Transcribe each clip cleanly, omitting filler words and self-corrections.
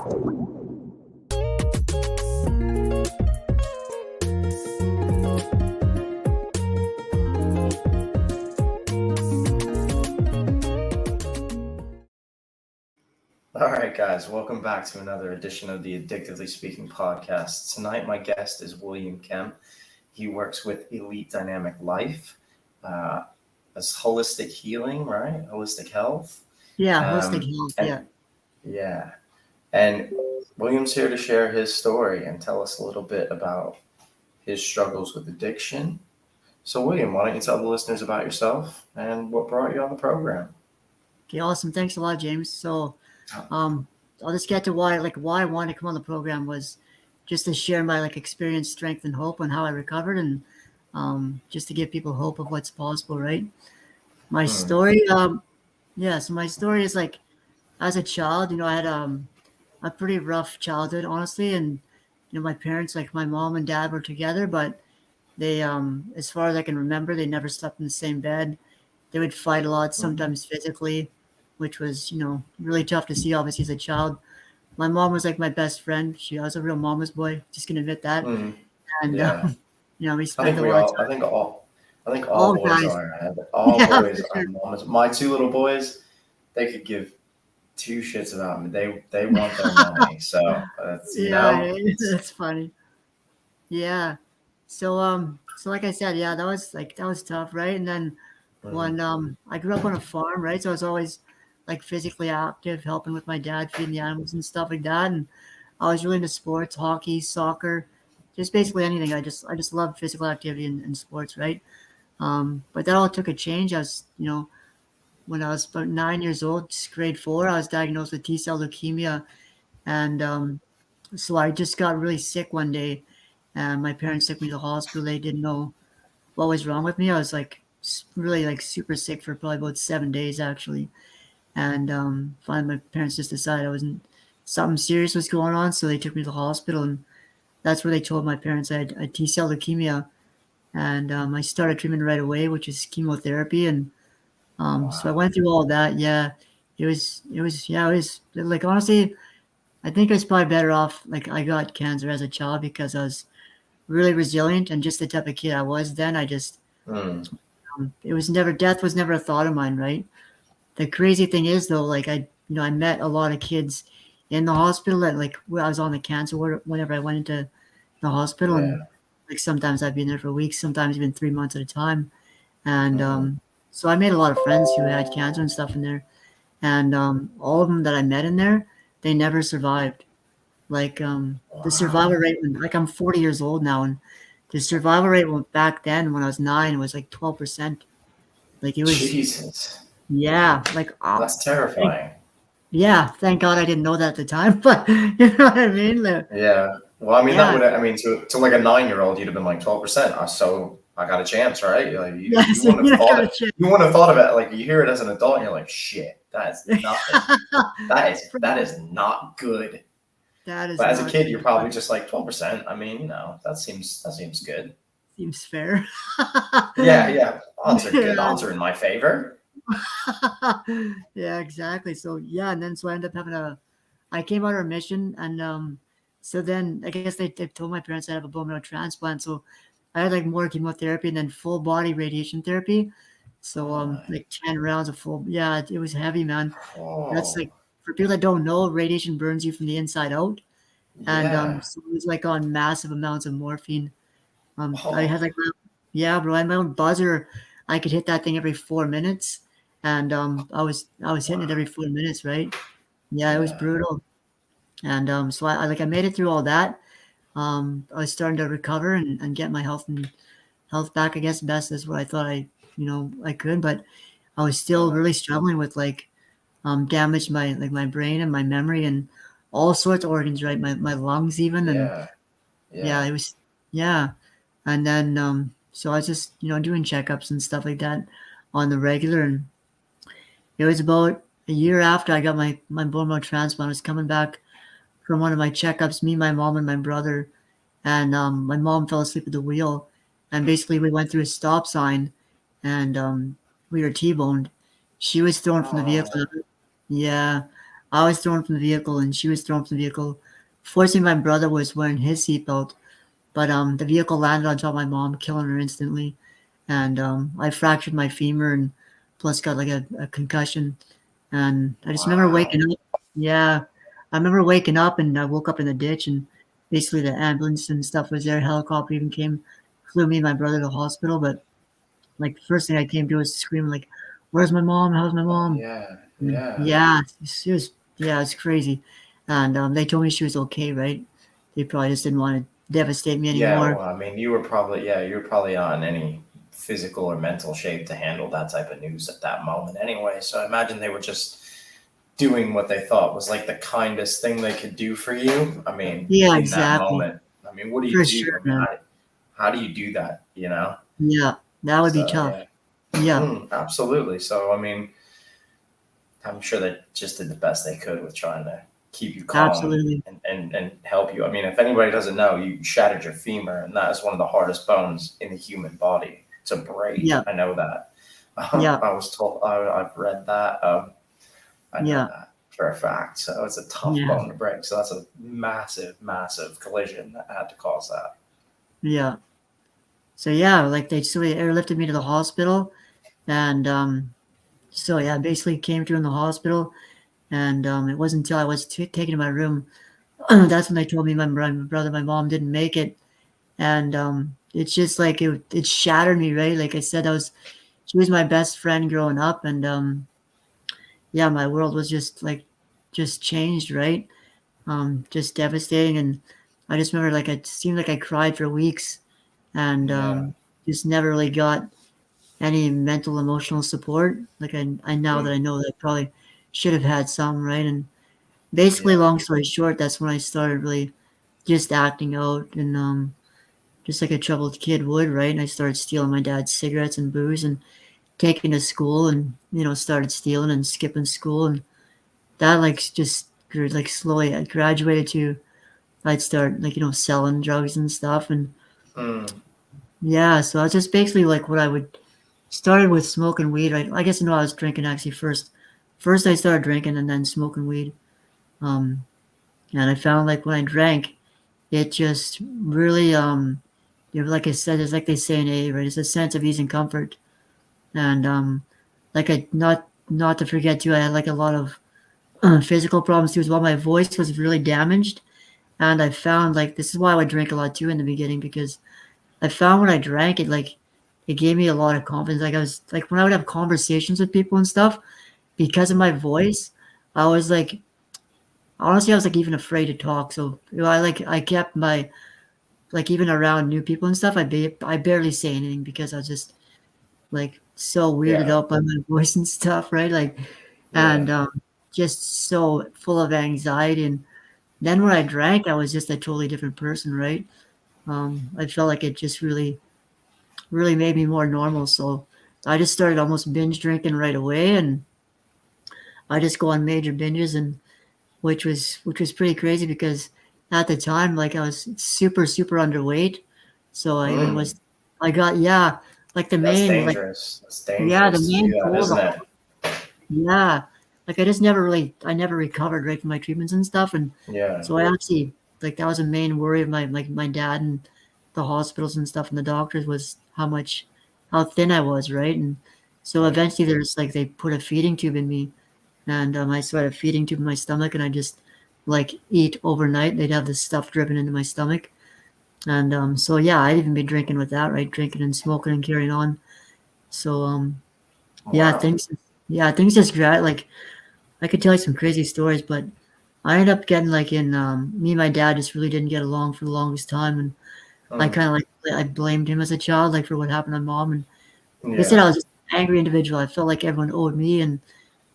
All right, guys, welcome back to another edition of the Addictively Speaking podcast. Tonight, my guest is William Kemp. He works with Elite Dynamic Life as holistic healing, right? Holistic health. Yeah, holistic health. Yeah. And William's here to share his story and tell us a little bit about his struggles with addiction. So, William, why don't you tell the listeners about yourself and what brought you on the program? Okay, awesome. Thanks a lot, James. So, I'll just get to why I wanted to come on the program was just to share my experience, strength, and hope on how I recovered, and just to give people hope of what's possible. Right. My story. So my story is as a child, I had a pretty rough childhood, honestly, and my parents, my mom and dad, were together, but they, as far as I can remember, they never slept in the same bed. They would fight a lot, sometimes physically, which was, really tough to see, obviously, as a child. My mom was my best friend. I was a real mama's boy, just gonna admit that. And Yeah. we spent a lot of time. I think all boys guys. are. All Yeah, boys for are sure. mamas. My two little boys, they could give two shits about me. They want their mommy. So that's Yeah, it's that's funny. Yeah. So like I said, yeah, that was tough, right? And then when I grew up on a farm, right? So I was always physically active, helping with my dad, feeding the animals and stuff like that. And I was really into sports, hockey, soccer, just basically anything. I just loved physical activity and sports, right? But that all took a change. When I was about 9 years old, just grade 4, I was diagnosed with T-cell leukemia, and so I just got really sick one day, and my parents took me to the hospital. They didn't know what was wrong with me. I was really super sick for probably about 7 days actually, and finally my parents just decided I wasn't something serious was going on, so they took me to the hospital, and that's where they told my parents I had T-cell leukemia, and I started treatment right away, which is chemotherapy, and so I wow. went through all that. Yeah, it was honestly, I think I was probably better off I got cancer as a child because I was really resilient and just the type of kid I was then. I just Mm, death was never a thought of mine, right? The crazy thing is though, I met a lot of kids in the hospital that when I was on the cancer ward whenever I went into the hospital, and yeah. sometimes I'd been there for weeks, sometimes even 3 months at a time. And Mm, so I made a lot of friends who had cancer and stuff in there. And all of them that I met in there, they never survived. The survival wow. rate, I'm 40 years old now, and the survival rate back then when I was 9 was 12%. It was, Jesus. yeah, That's thank, terrifying. yeah, thank God I didn't know that at the time, but you know what I mean? Yeah. Well, I mean, Yeah, I mean, to like a 9-year-old, you'd have been like 12%. So I got a chance, right? You yes, wouldn't have thought got it. a chance. You wouldn't have thought of it. You hear it as an adult, and you're like, shit, that's nothing. That is not good. That is But as a not kid, you're good, but probably just like 12%. I mean, that seems good. seems fair. Yeah. Odds are good. Yeah. Odds are in my favor. Yeah, exactly. So yeah, and then so I ended up I came out of remission, and so then I guess they told my parents I have a bone marrow transplant. So I had more chemotherapy and then full body radiation therapy. So Oh my. 10 rounds of full. Yeah, it was heavy, man. That's Oh for people that don't know, radiation burns you from the inside out, and yeah. so it was on massive amounts of morphine. I Oh had yeah, bro, I had my own buzzer. I could hit that thing every 4 minutes, and I was hitting it every wow. 4 minutes, right? Yeah, it was Yeah. brutal. And so I made it through all that. I was starting to recover and get my health back, I guess best is what I thought I could, but I was still Yeah. really struggling with damaged my brain and my memory and all sorts of organs, right? My lungs even, and Yeah. yeah, Yeah. it was, yeah. And then so I was just doing checkups and stuff like that on the regular, and it was about a year after I got my bone marrow transplant. I was coming back from one of my checkups, me, my mom, and my brother, and my mom fell asleep at the wheel, and basically we went through a stop sign, and we were T-boned. She was thrown from the Oh. vehicle. Yeah, I was thrown from the vehicle and she was thrown from the vehicle. Fortunately, my brother was wearing his seatbelt, but the vehicle landed on top of my mom, killing her instantly. And I fractured my femur and plus got like a concussion. And I just remember waking Wow. up. Yeah, I remember waking up and I woke up in the ditch and basically the ambulance and stuff was there. Helicopter even came, flew me and my brother to the hospital. But like the first thing I came to was screaming like, "Where's my mom? How's my Oh mom?" yeah, And yeah. yeah, she was yeah, it's crazy. And they told me she was okay, right? They probably just didn't want to devastate me Yeah, anymore. well, I mean, you were probably not in any physical or mental shape to handle that type of news at that moment anyway. So I imagine they were just doing what they thought was like the kindest thing they could do for you. I mean, Yeah, in that exactly. moment, I mean, what do you For do? sure, I mean, man. how do you do that? Yeah, that would be So tough. yeah, Yeah, absolutely. So I mean, I'm sure they just did the best they could with trying to keep you calm absolutely. and help you. I mean, if anybody doesn't know, you shattered your femur, and that is one of the hardest bones in the human body to break. Yeah, I know that. yeah, I was told, I've read that. I know yeah, that for a fact. So it's a tough yeah, bone to break. So that's a massive, massive collision that had to cause that. yeah. So yeah, like they airlifted me to the hospital, and so yeah, basically came through in the hospital, and it wasn't until I was taken to my room that's when they told me my brother, my mom didn't make it, and it's just like it shattered me, right? Like I said, I was she was my best friend growing up, and yeah, my world was just like just changed, right? Just devastating, and I just remember like it seemed like I cried for weeks, and Yeah. just never really got any mental emotional support. Like I now that Mm, I know that I probably should have had some, right? And basically, yeah. long story short, that's when I started really just acting out and just like a troubled kid would, right? And I started stealing my dad's cigarettes and booze and taking to school and started stealing and skipping school and that like just grew like slowly. I graduated to I'd start like selling drugs and stuff and Mm, yeah, so I was just basically like what I would started with smoking weed. I guess I was drinking actually first. First I started drinking and then smoking weed. Um, and I found like when I drank, it just really like I said, it's like they say in AA, right? It's a sense of ease and comfort. And like I not to forget too, I had like a lot of physical problems too as well. My voice was really damaged. And I found like this is why I would drink a lot too in the beginning because I found when I drank it like it gave me a lot of confidence. Like I was like when I would have conversations with people and stuff, because of my voice, I was like honestly I was like even afraid to talk. So I kept my like even around new people and stuff, I barely say anything because I was just like so weirded yeah. out by my voice and stuff, right? Like, Yeah. and just so full of anxiety. And then when I drank, I was just a totally different person, right? I felt like it just really made me more normal. So I just started almost binge drinking right away, and I just go on major binges, and which was pretty crazy because at the time, like I was super underweight, so I even Mm, was I got yeah, like the that's main like dangerous. That's yeah the dangerous to do main that, goal of isn't the it? yeah, like I never recovered right from my treatments and stuff, and Yeah. so I actually like that was a main worry of my dad and the hospitals and stuff and the doctors was how thin I was, right? And so Yeah. eventually there's like they put a feeding tube in me, and I started a feeding tube in my stomach, and I just like eat overnight. They'd have this stuff dripping into my stomach, and so yeah, I'd even be drinking with that, right? Drinking and smoking and carrying on. So yeah, Wow. things just like I could tell you some crazy stories, but I ended up getting like in me and my dad just really didn't get along for the longest time, and I Mm, kind of like I blamed him as a child, like for what happened to mom, and they said I yeah. was just an angry individual. I felt like everyone owed me, and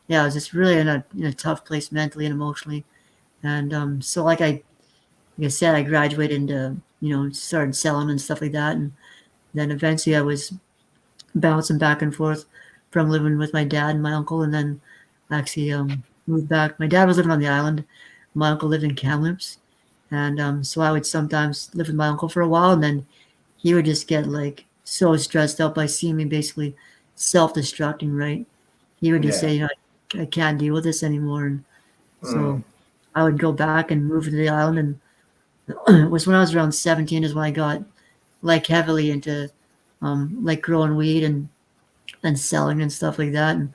yeah, I was just really in a tough place mentally and emotionally, and so like I said, I graduated into started selling and stuff like that, and then eventually I was bouncing back and forth from living with my dad and my uncle, and then actually moved back. My dad was living on the island. My uncle lived in Kamloops, and so I would sometimes live with my uncle for a while, and then he would just get like so stressed out by seeing me basically self-destructing. Right? He would just Yeah. say, I can't deal with this anymore, and So I would go back and move to the island, and it was when I was around 17 is when I got like heavily into like growing weed and selling and stuff like that, and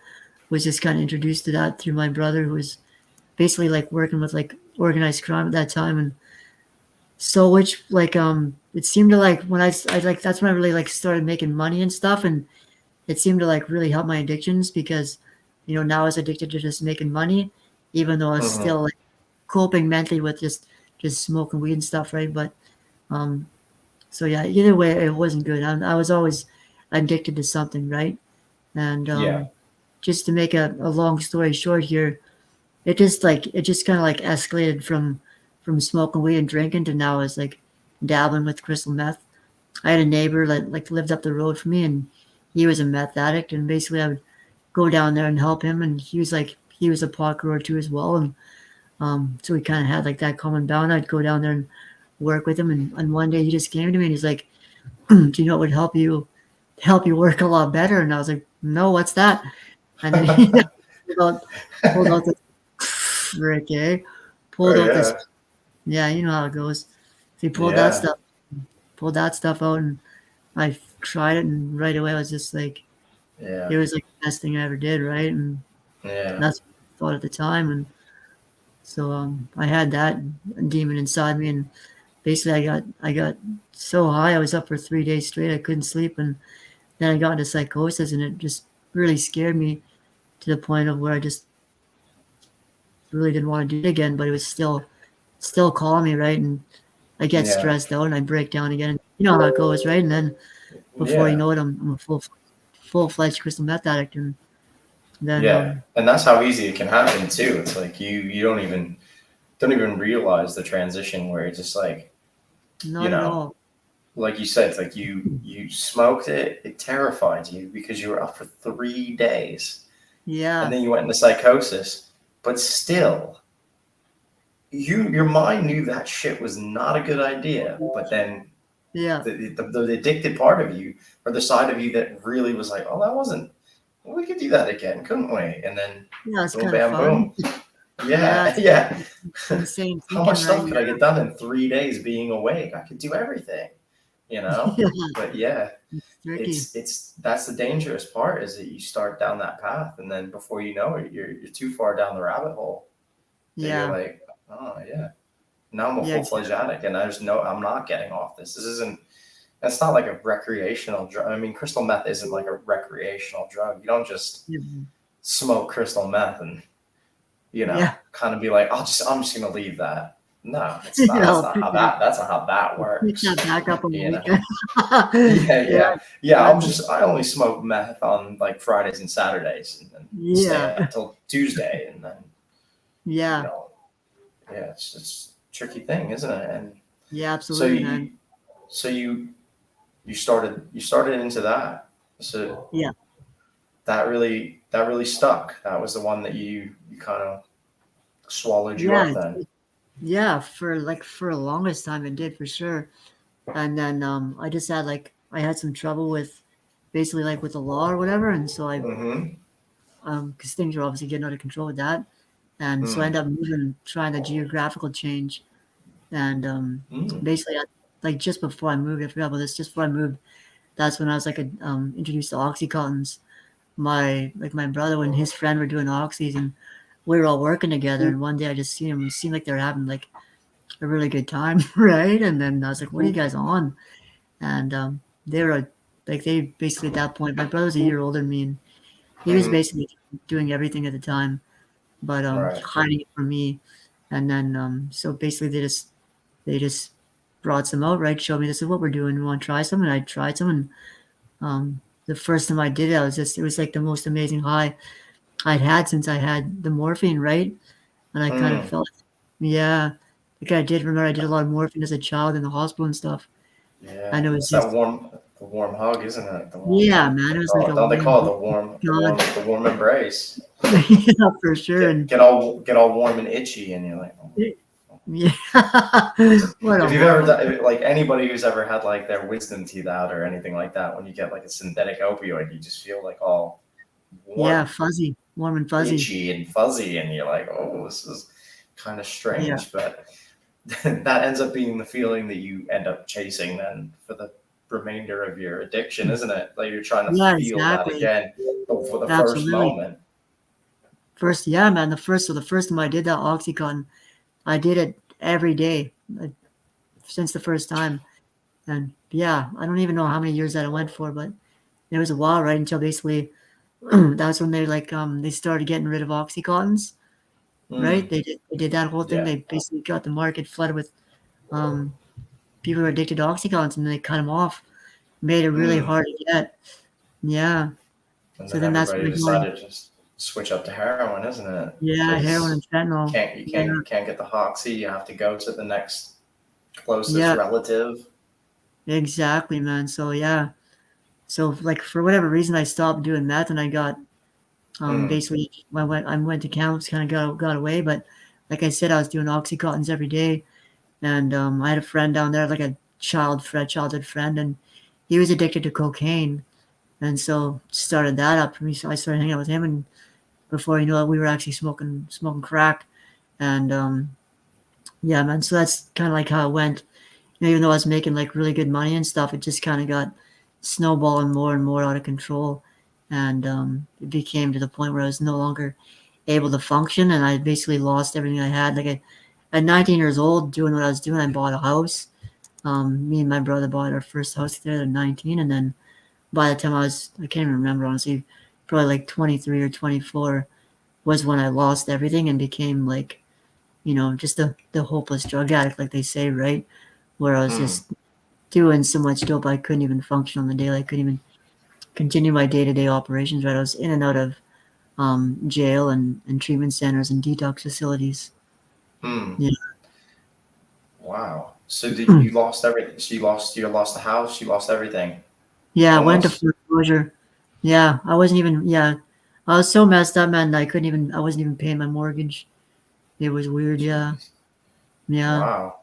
was just kind of introduced to that through my brother, who was basically like working with like organized crime at that time. And so which like it seemed to like when I like that's when I really like started making money and stuff, and it seemed to like really help my addictions because now I was addicted to just making money, even though I was Mm-hmm. still like coping mentally with just smoking weed and stuff, right? But um so yeah, either way it wasn't good. I was always addicted to something, right? And Yeah. just to make a long story short here, it just kind of like escalated from smoking weed and drinking to now is like dabbling with crystal meth. I had a neighbor that like lived up the road from me, and he was a meth addict, and basically I would go down there and help him, and he was a pot grower too as well, and so we kind of had like that common bound. I'd go down there and work with him, and one day he just came to me and he's like, "Do you know what would help you work a lot better?" And I was like, "No, what's that?" And then he pulled out pulled out this frick, eh? Oh Pulled out this, yeah. yeah, you know how it goes. So he Yeah. pulled that stuff out, and I tried it, and right away I was just like, Yeah. it was like the best thing I ever did, right? And Yeah. that's what I thought at the time. And so I had that demon inside me, and basically I got so high I was up for 3 days straight. I couldn't sleep, and then I got into psychosis, and it just really scared me to the point of where I just really didn't want to do it again. But it was still calling me, right? And I get Yeah. stressed out and I break down again. And you know how it goes, right? And then before you Yeah. know it, I'm a full-fledged crystal meth addict, and then Yeah. And that's how easy it can happen too. It's like you don't even realize the transition where it's just like, you not at know, all. like you said, it's like you smoked it, it terrified you because you were up for 3 days. And Yeah, then you went into psychosis. But still, your mind knew that shit was not a good idea. But then yeah, the addicted part of you, or the side of you that really was like, oh, that wasn't, well, we could do that again, couldn't we? And then yeah. It's boom, kind of bam, fun. boom. Yeah, Yeah, it's yeah. insane How much thinking, right? stuff could I get done in 3 days being awake? I could do everything, you know? Yeah, But yeah, it's tricky. it's that's the dangerous part is that you start down that path, and then before you know it, you're too far down the rabbit hole that you're Yeah, like, oh yeah, now I'm a yeah, full fledged addict, and I'm not getting off this. This isn't. That's not like a recreational drug. I mean, crystal meth isn't like a recreational drug. You don't just exactly. smoke crystal meth and Yeah, kind of be like, I'm just gonna leave that. No, it's not. yeah. That's I'll not how that pick that works. back up on the You know. weekend. Yeah, Yeah, yeah. exactly. I only smoke meth on like Fridays and Saturdays, and then stay Yeah, up till Tuesday, and then you yeah, know, yeah, it's a tricky thing, isn't it? And yeah. so Absolutely, man. you started into that. So Yeah, that really stuck. That was the one that you kind of swallowed you yeah, up then. yeah. For the longest time, it did for sure. And then I had some trouble with basically like with the law or whatever, and so I Mm-hmm. because things were obviously getting out of control with that, and so I ended up moving, trying the geographical change, and Mm. basically like just before I moved, I forgot about this. Just before I moved, that's when I was like introduced to oxycontins. My brother and his friend were doing oxys, and we were all working together. And one day I just seen them. It seemed like they were having like a really good time, right? And then I was like, "What are you guys on?" And they were like they basically at that point, my brother's a year older than me, and he was Mm-hmm. basically doing everything at the time, but Right. hiding it from me. And then so basically they just brought some out, right? Showed me, this is what we're doing. You want to try some? And I tried some, and the first time I did it, it was like the most amazing high I'd had since I had the morphine, right? And I kind of Mm. felt, yeah, like I did remember I did a lot of morphine as a child in the hospital and stuff, Yeah, and it was it's that just, warm hug, isn't it? The warm yeah, hug. man, it was like a Don't they warm call it hug. God, the warm embrace? yeah, for sure. And Get all warm and itchy, and you're like, oh. yeah, what a If you've ever horrible. done, like anybody who's ever had like their wisdom teeth out or anything like that, when you get like a synthetic opioid, you just feel like all Yeah, warm, fuzzy, warm and fuzzy. itchy, and fuzzy, and you're like, oh, this is. kind of Yeah. strange, but that ends up being the feeling that you end up chasing then for the remainder of your addiction, isn't it? Like you're trying to Yeah, feel that exactly. again, but for the first Absolutely. moment. Yeah, man. The first time I did that Oxycontin, I did it every day since the first time. And yeah, I don't even know how many years that I went for, but it was a while, right? Until basically that's when they started getting rid of Oxycontins, right? Mm, They did that whole thing. yeah. They basically got the market flooded with um people who are addicted to Oxycontins, and they cut them off, made it really Mm. hard to get. Yeah. And So then then that's when everybody I joined. decided to just switch up to heroin, isn't it? Yeah, heroin and Because fentanyl. you Yeah. can't get the Hoxie. You have to go to the next closest Yeah, relative. exactly, man. So yeah. So like for whatever reason I stopped doing meth and I got Mm, basically I went to camps, kind of got away, but like I said, I was doing Oxycontins every day. And I had a friend down there, like a childhood friend, and he was addicted to cocaine, and so started that up for me. So I started hanging out with him, and before you know it, we were actually smoking crack, and yeah, man. So that's kind of like how it went. Even though I was making like really good money and stuff, it just kind of got snowballing more and more out of control, and it became to the point where I was no longer able to function, and I basically lost everything I had. At 19 years old, doing what I was doing, I bought a house. Me and my brother bought our first house together at 19, and then by the time I can't even remember honestly, probably like 23 or 24 was when I lost everything and became like, just the hopeless drug addict, like they say, right? Where I was mm, just doing so much dope I couldn't even function on the daily. I couldn't even continue my day to day operations, right? I was in and out of jail and treatment centers and detox facilities. mm. Yeah. Wow. So you lost everything. So you lost the house. You lost everything. Yeah, I went to Almost. foreclosure. Yeah, I wasn't even, yeah. I was so messed up, man. I wasn't even paying my mortgage. It was weird. Yeah. Jeez. Yeah. Wow.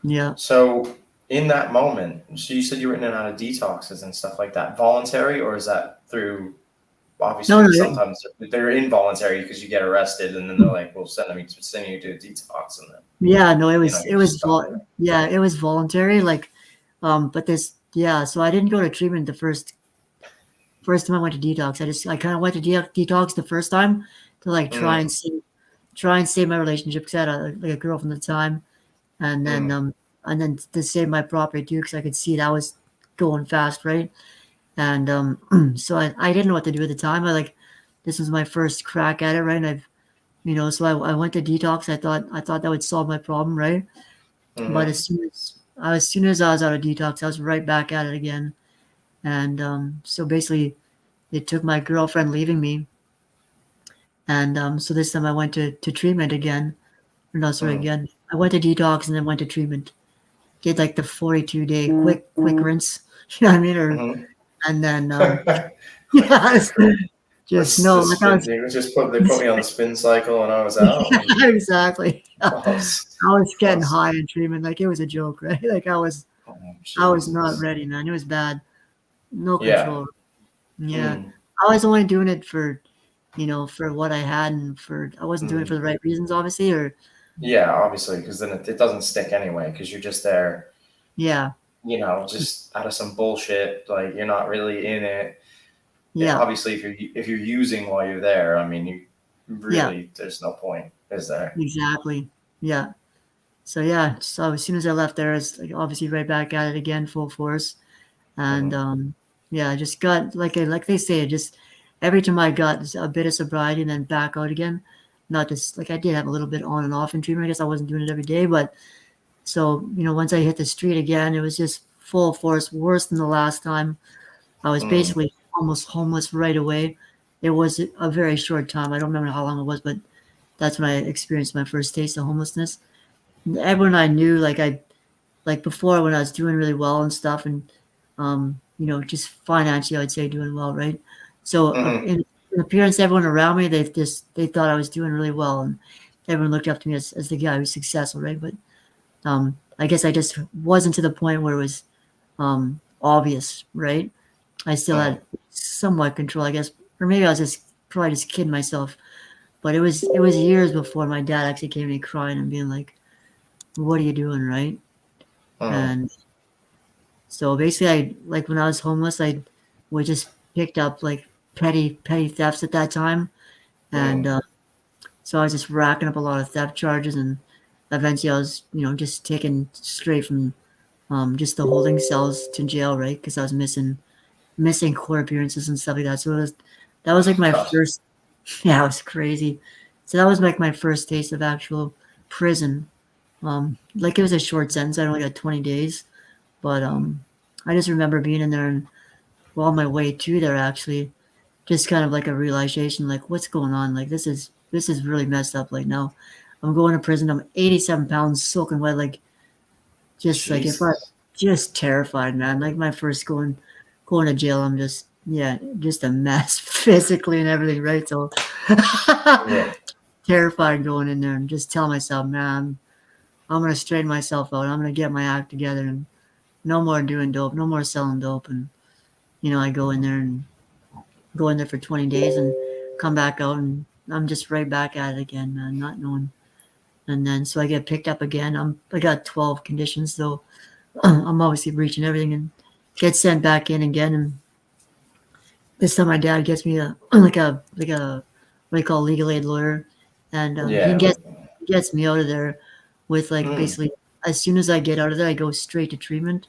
Yeah. So in that moment, so you said you were in and out of detoxes and stuff like that. Voluntary, or is that through? No, no. Obviously, sometimes they're involuntary because you get arrested, and then they're like, "We'll send you to a detox," and then Yeah, no, it was, you just stop it. yeah, it was voluntary. But yeah, so I didn't go to treatment the first time I went to detox. I kind of went to detox the first time to like Mm, try and save my relationship because I had like a girlfriend at the time, and then mm, to save my property too because I could see that was going fast, right? And so I didn't know what to do at the time. This was my first crack at it, right? And so I went to detox. I thought that would solve my problem, right? But mm-hmm, as soon as I was out of detox, I was right back at it again. And so basically, it took my girlfriend leaving me, and so this time I went to treatment again. Or no, sorry, mm, again. I went to detox and then went to treatment. Did like the 42-day quick rinse. You know what I mean? mm-hmm. And then yeah, just This no, the like I spin was thing. They put me on the spin cycle, and I was out. And yeah, exactly. I was, I was I getting was high in treatment, like it was a joke, right? Like oh I was not Jesus. ready, man. It was bad. No Yeah. control. Yeah. Mm. I was only doing it for what I had and I wasn't doing it for Mm. the right reasons, obviously, or Yeah, obviously, because then it doesn't stick anyway. Because you're just there, yeah. just out of some bullshit. Like you're not really in it. Yeah. Obviously, if you're using while you're there, I mean, you Yeah. really there's no point, is there? Exactly. Yeah. So yeah, so as soon as I left there, it's like obviously right back at it again, full force. And Mm-hmm. yeah, I just got like they say, just every time I got a bit of sobriety and then back out again. Not just like I did have a little bit on and off in treatment. I guess I wasn't doing it every day, but so once I hit the street again, it was just full force, worse than the last time. I was Mm. basically almost homeless right away. It was a very short time. I don't remember how long it was, but that's when I experienced my first taste of homelessness. And everyone I knew, like before when I was doing really well and stuff, and just financially, I would say doing well, right? So Mm-hmm. in appearance, everyone around me, they thought I was doing really well, and everyone looked up to me as the guy who's successful, right? But I guess I just wasn't to the point where it was obvious, right? I still Mm-hmm. had somewhat control, I guess, or maybe I was just probably just kidding myself. But it was years before my dad actually came to me crying and being like, "What are you doing, right?" Mm. And so basically, I like when I was homeless, I we just picked up like petty thefts at that time, and Mm. so I was just racking up a lot of theft charges, and eventually I was just taken straight from just the holding cells to jail, right? Because I was missing court appearances and stuff like that. So that was Oh like my my God. first. Yeah, it was crazy. So that was like my first taste of actual prison. Like it was a short sentence. I only got 20 days, but I just remember being in there and well, on my way to there actually, just kind of like a realization, like what's going on? Like this is really messed up. Like now, I'm going to prison. I'm 87 pounds, soaking wet. Like just like if I Jesus. just terrified, man. Like my first going to jail, I'm just yeah, just a mess physically and everything, right? So Yeah. terrified going in there and just tell myself, man, I'm gonna straighten myself out. I'm gonna get my act together and no more doing dope, no more selling dope. And I go in there for 20 days and come back out and I'm just right back at it again, man, not knowing. And then so I get picked up again. I got 12 conditions, so I'm obviously breaching everything and get sent back in again. And this time my dad gets me a like a what do you call legal aid lawyer, and he Yeah. gets me out of there with like Mm. basically as soon as I get out of there, I go straight to treatment.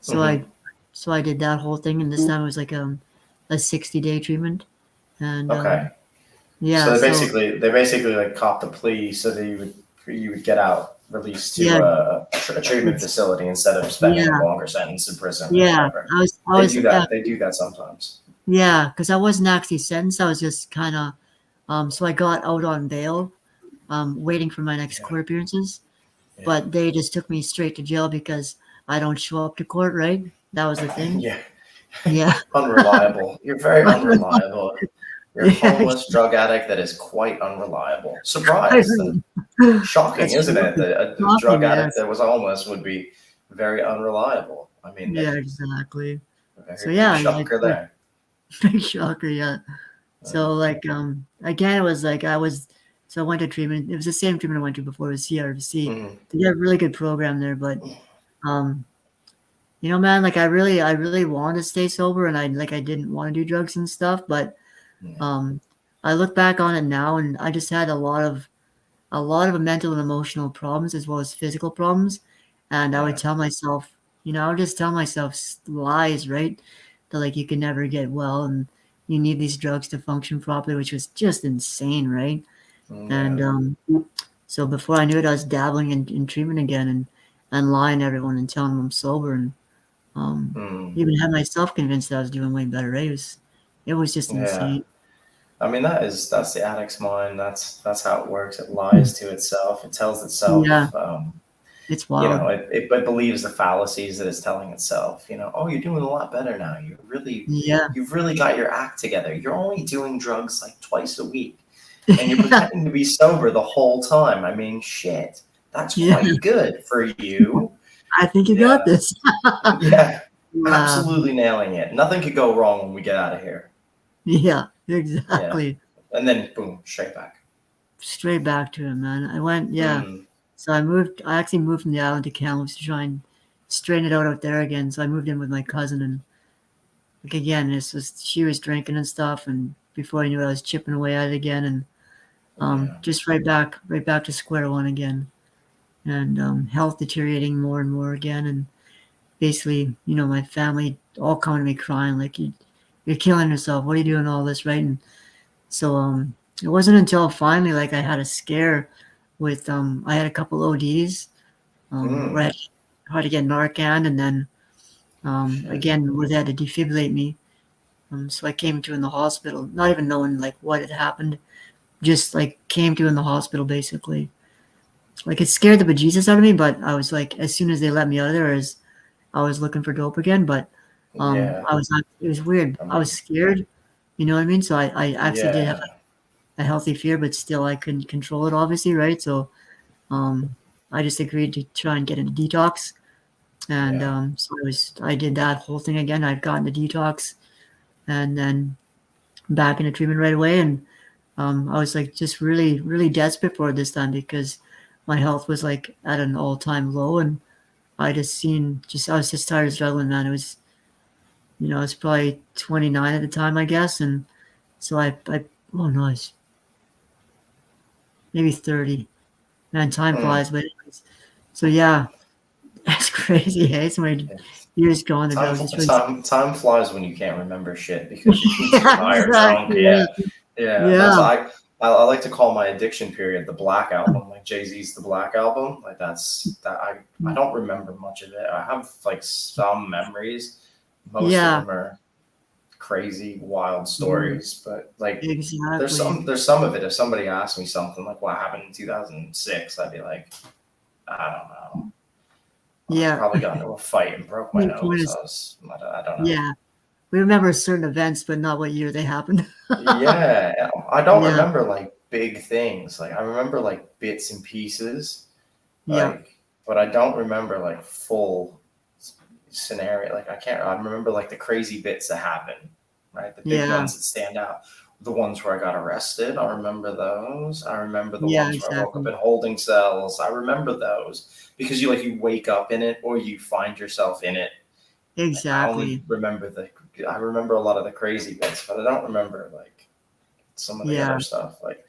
So Mm-hmm. I did that whole thing, and this time it was like a 60-day treatment, and Okay. So yeah, so they basically like copped a plea so that you would get out, released to yeah, a treatment it's facility instead of spending a yeah, longer sentence in prison or yeah. whatever. I was They do that sometimes. yeah, because I wasn't actually sentenced. I was just kind of so I got out on bail, waiting for my next Yeah. court appearances. Yeah. But they just took me straight to jail because I don't show up to court, right? That was the thing. Yeah. Yeah. Unreliable. You're very unreliable. You're a Yeah, homeless drug addict that is quite unreliable. I Surprise. know. Shocking, That's isn't it? shocking. That a drug Shocking, addict yes. that was homeless would be very unreliable. I mean, Yeah, exactly. a So very big yeah, like shocker there. big shocker, yeah. Uh, So like again it was like I was so I went to treatment. It was the same treatment I went to before, it was CRC. mm, They got a really good program there, but um man, like I really wanted to stay sober and I didn't want to do drugs and stuff, but yeah, um I look back on it now and I just had a lot of mental and emotional problems as well as physical problems. And I would yeah, tell myself, I would just tell myself lies, right? That like you can never get well and you need these drugs to function properly, which was just insane, right? And yeah. so before I knew it, I was dabbling in treatment again and lying to everyone and telling them I'm sober and um, Mm, even had myself convinced that I was doing way better, right? It was just yeah. insane. I mean, that's the addict's mind. That's how it works. It lies to itself. It tells Yeah, itself. it's wild. It believes the fallacies that it's telling itself. Oh, you're doing a lot better now. Yeah. You've really got your act together. You're only doing drugs like twice a week, and you're pretending to be sober the whole time. I mean, shit, that's Yeah. quite good for you. I think you got Yeah, this. yeah, Wow. absolutely nailing it. Nothing could go wrong when we get out of here. Yeah, Yeah, exactly. and then boom, straight back. Straight back to it, man. I went, yeah. Mm, So I actually moved from the island to Kamloops to try and straighten it out there again. So I moved in with my cousin and like again, she was drinking and stuff and before I knew it, I was chipping away at it again and yeah, just right back to square one again. And health deteriorating more and more again and basically, my family all coming to me crying like you're killing yourself. What are you doing all this, right? And so it wasn't until finally like I had a scare with I had a couple ODs where I mm, had to get Narcan and then shit, again where they had to defibrillate me. So I came to in the hospital, not even knowing like what had happened, just like came to in the hospital basically. Like it scared the bejesus out of me, but I was like, as soon as they let me out of there, as I was looking for dope again, but yeah, I was not. It was weird. I I was mean, scared. You know what I mean? So I actually did have yeah, a healthy fear, but still I couldn't control it, obviously, right? So um, I just agreed to try and get into detox, and yeah, so I did that whole thing again. I'd gotten the detox, and then back into treatment right away, and I was like just really, really desperate for it this time because my health was like at an all-time low, and I was just tired of struggling, man. It was, I was probably 29 at the time, I guess, and so oh no, it's maybe 30. Man, time Mm. flies, but anyways, so yeah, that's crazy. Hey, so many It's- years gone, and I Time, was just really, time flies when you can't remember shit because you've been too yeah, high or drunk. exactly, Yeah, right. yeah. That's Yeah, I like to call my addiction period the Black Album, like Jay-Z's The Black Album. Like I don't remember much of it. I have like some memories. Most of yeah, them are crazy, wild mhm, stories, but like exactly. there's some of it. If somebody asked me something like what happened in 2006, I'd be like, I don't know. I Yeah, probably got into a fight and broke my the point nose. is, I don't know. yeah, we remember certain events, but not what year they happened. Yeah, I don't Yeah, remember like big things. Like I remember like bits and pieces, yeah, like, but I don't remember like full scenario. Like I can't. I remember like the crazy bits that happen, right? The big yeah, ones that stand out. The ones where I got arrested, I remember those. I remember the yeah, ones where I woke up exactly, in holding cells. I remember those because you wake up in it or you find yourself in it. I only exactly. remember I remember a lot of the crazy bits, but I don't remember like some of the other Yeah, stuff, like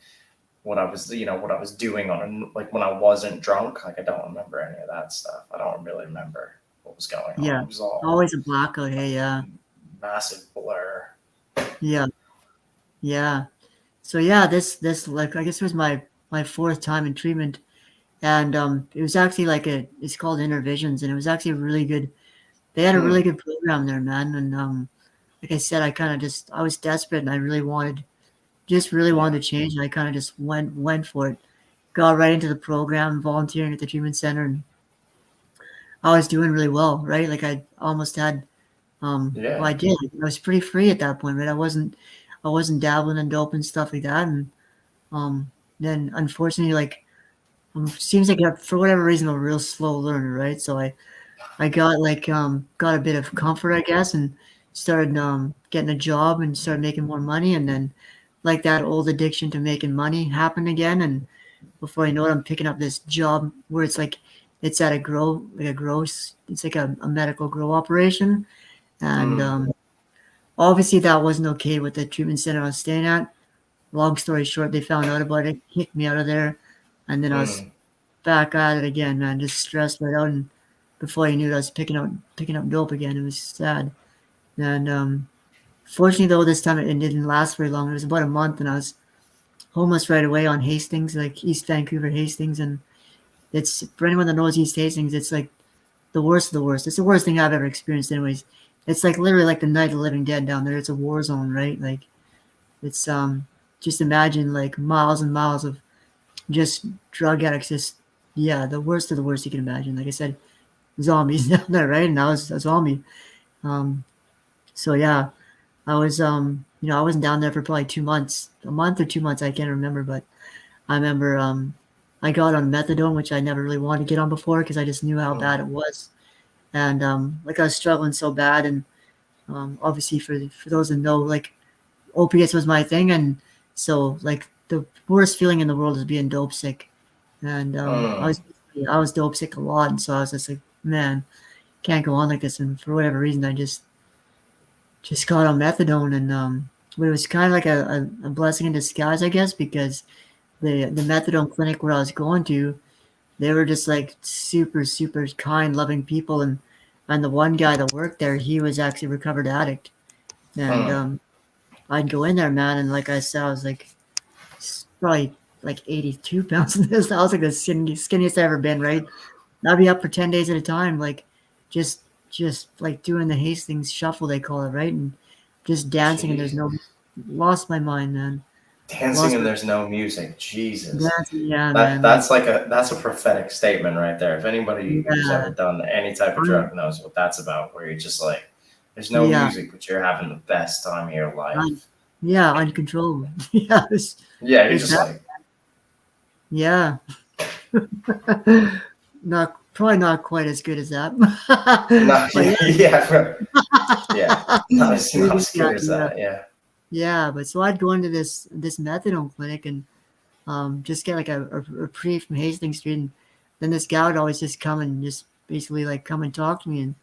what I was doing like when I wasn't drunk. Like I don't remember any of that stuff. I don't really remember what was going on. yeah. It was all Always a blackout. Hey, yeah, massive blur. yeah, yeah. So yeah, this like I guess it was my fourth time in treatment, and it was actually like it's called Intervisions, and it was actually really good. They had a Hmm. really good program there, man, and like I said, I kind of just I was desperate, and I really Yeah. wanted to change, and I kind of just went for it. Got right into the program, volunteering at the treatment center, and I was doing really well, right? Like I almost had, well, Yeah. I did. I was pretty free at that point, right? I wasn't dabbling in dope and stuff like that, and um, then unfortunately, like, seems like for whatever reason, I'm a real slow learner, right? So I got like got a bit of comfort, I guess, and started getting a job and started making more money, and then like that old addiction to making money happened again, and before I know it, I'm picking up this job where it's like it's at a grow like a gross it's like a medical grow operation, and Hmm. obviously that wasn't okay with the treatment center I was staying at. Long story short, they found out about it, kicked me out of there, and then I was Hmm. back at it again, man, just stressed right out, and before you knew it, I was picking up dope again. It was sad, and fortunately though, this time it didn't last very long. It was about a month, and I was homeless right away on Hastings, like East Vancouver Hastings, and it's for anyone that knows East Hastings, it's like the worst of the worst. It's the worst thing I've ever experienced, anyways. It's like literally like the night of the living dead down there. It's a war zone, right? Like it's just imagine like miles and miles of just drug addicts, just yeah, the worst of the worst you can imagine. Like I said, zombies down there, right? And I was a zombie. Um, so yeah, I wasn't down there for probably 2 months, a month or 2 months, I can't remember, but I remember I got on methadone, which I never really wanted to get on before because I just knew how Hmm. bad it was, and like I was struggling so bad, and obviously for those that know, like opiates was my thing, and so like the worst feeling in the world is being dope sick, and Hmm. I was dope sick a lot, and so I was just like, man, can't go on like this, and for whatever reason, I just got on methadone, and but it was kind of like a blessing in disguise, I guess, because the methadone clinic where I was going to, they were just like super, super kind, loving people. And the one guy that worked there, he was actually a recovered addict. And Hmm. I'd go in there, man, and like I said, I was like probably like 82 pounds in this. I was like the skinniest I've ever been, right? And I'd be up for 10 days at a time, like just just like doing the Hastings shuffle, they call it, right? And just dancing, and there's no Jesus. lost my mind, man. Dancing Lost and my there's no music. Jesus. dancing, yeah, man. Like That's a prophetic statement right there. If anybody who's yeah, ever done any type of un, drug knows what that's about, where you're just like, there's no yeah, music, but you're having the best time of your un, life. yeah, uncontrollable. Yeah, Yeah, you're it's just that. like, Yeah, not probably not quite as good as that, no, but yeah, yeah, yeah, yeah, not you not get as the good as idea. that. Yeah. yeah, but so I'd go into this methadone clinic and just get like a reprieve from Hastings Street, and then this guy would always just come and just basically like come and talk to me and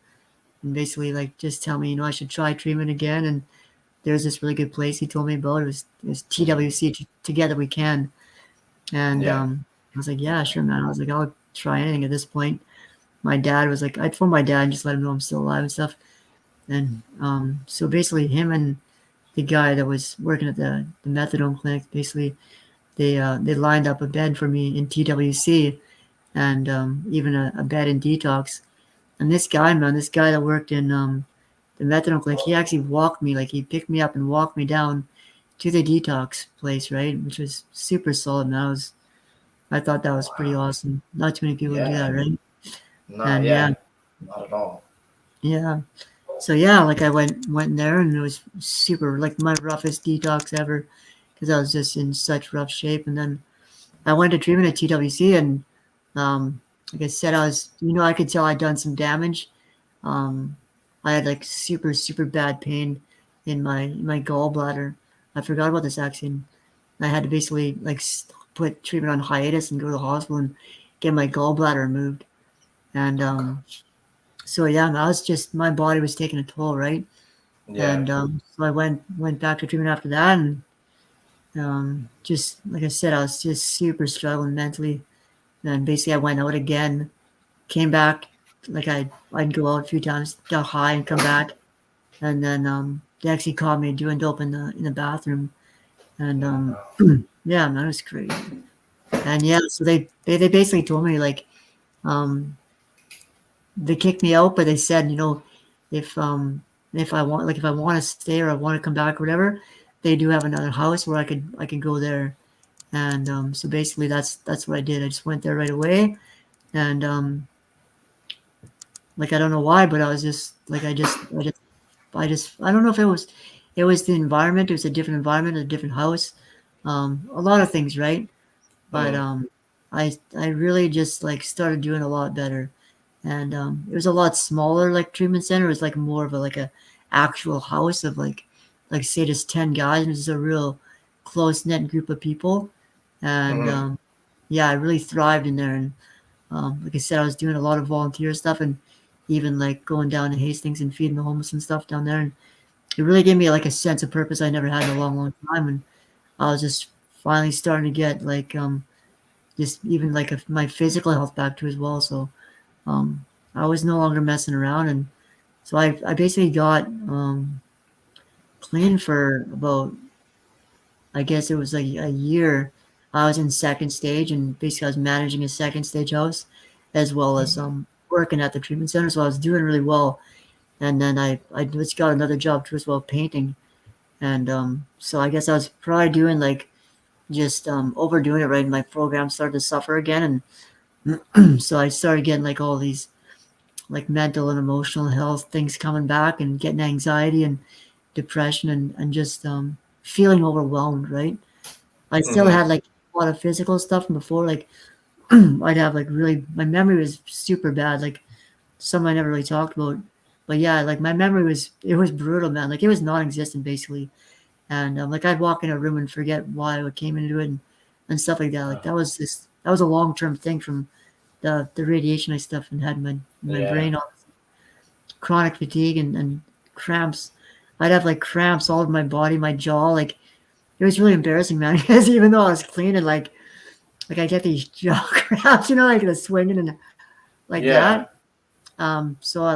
basically like just tell me, I should try treatment again. And there's this really good place he told me about. It was TWC, Together We Can. And Yeah. I was like, yeah, Okay. sure, man. I was like, I'll try anything at this point. My dad was like, I'd phone my dad and just let him know I'm still alive and stuff. And so basically, him and the guy that was working at the methadone clinic, basically, they lined up a bed for me in TWC and even a bed in detox. And this guy, man, this guy that worked in the methadone clinic, he actually walked me, like he picked me up and walked me down to the detox place, right? Which was super solid. Man, I thought that was pretty Wow. awesome. Not too many people do Yeah. that, right? Not And yeah, yeah. Not at all. yeah. So yeah, like I went in there and it was super like my roughest detox ever because I was just in such rough shape. And then I went to treatment at TWC and like I said, I could tell I'd done some damage. Um, I had like super bad pain in my gallbladder. I forgot about this actually. I had to basically like put treatment on hiatus and go to the hospital and get my gallbladder removed. And Oh gosh. so yeah, I was just my body was taking a toll, right? Yeah. And so I went back to treatment after that, and just like I said, I was just super struggling mentally. And basically, I went out again, came back, like I'd go out a few times, got high, and come back, and then they actually caught me doing dope in the bathroom, and Oh no. yeah, man, it was crazy. And yeah, so they basically told me like um, they kicked me out, but they said, if if I want to stay or I want to come back or whatever, they do have another house where I could go there. And so basically that's what I did. I just went there right away, and like I don't know why, but I was just like I don't know if it was the environment. It was a different environment, a different house, a lot of things, right? But Mm. I really just like started doing a lot better, and it was a lot smaller. Like treatment center it was like more of a actual house of like say just 10 guys, and it was a real close knit group of people, and Mm-hmm. yeah, I really thrived in there. And like I said, I was doing a lot of volunteer stuff and even like going down to Hastings and feeding the homeless and stuff down there. And it really gave me like a sense of purpose I never had in a long time. And I was just finally starting to get like just even like my physical health back too as well. So um, I was no longer messing around, and so I basically got clean for about I guess it was like a year. I was in second stage, and basically I was managing a second stage house, as well as working at the treatment center. So I was doing really well, and then I just got another job too as well, painting, and so I guess I was probably doing like just overdoing it. Right, and my program started to suffer again, and so I started getting like all these like mental and emotional health things coming back and getting anxiety and depression and just feeling overwhelmed, right? I still Mm-hmm. had like a lot of physical stuff from before. Like I'd have like really my memory was super bad, like something I never really talked about. But yeah, like my memory was brutal, man. Like it was non-existent basically. And like I'd walk in a room and forget why I came into it and stuff like that. Like Oh, that was a long-term thing from the radiation I stuff and had in my yeah. brain, all chronic fatigue and cramps. I'd have like cramps all over my body, my jaw. Like it was really embarrassing, man. Because even though I was clean and like I get these jaw cramps, like the swinging and like Yeah. that. So I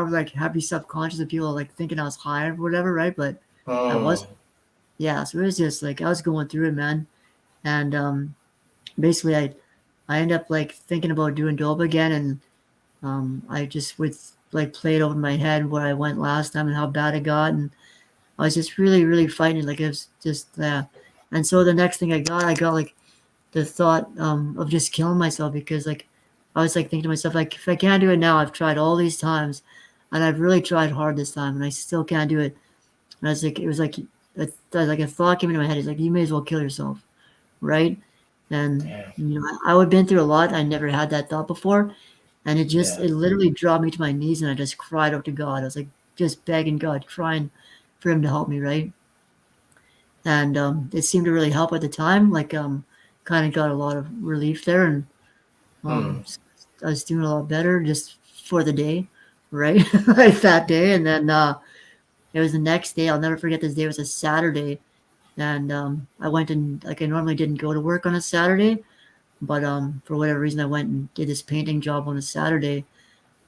would like have be subconscious of people like thinking I was high or whatever, right? But I Mm. wasn't. Yeah, so it was just like I was going through it, man. And basically I ended up like thinking about doing dope again, and I just would like play it over my head where I went last time and how bad it got, and I was just really fighting. Like it was just and so the next thing I got like the thought of just killing myself because like I was like thinking to myself like if I can't do it now, I've tried all these times, and I've really tried hard this time, and I still can't do it. And I was like, it was like a thought came into my head. It's like you may as well kill yourself, right? And Damn. I would been through a lot. I never had that thought before, and Yeah. it literally dropped me to my knees, and I just cried out to God. I was like just begging God, crying for Him to help me, right? and it seemed to really help at the time. Like kind of got a lot of relief there, and Mm. I was doing a lot better just for the day, right? Like that day, and then it was the next day. I'll never forget this day. It was a Saturday, and I went and like I normally didn't go to work on a Saturday, but for whatever reason I went and did this painting job on a Saturday.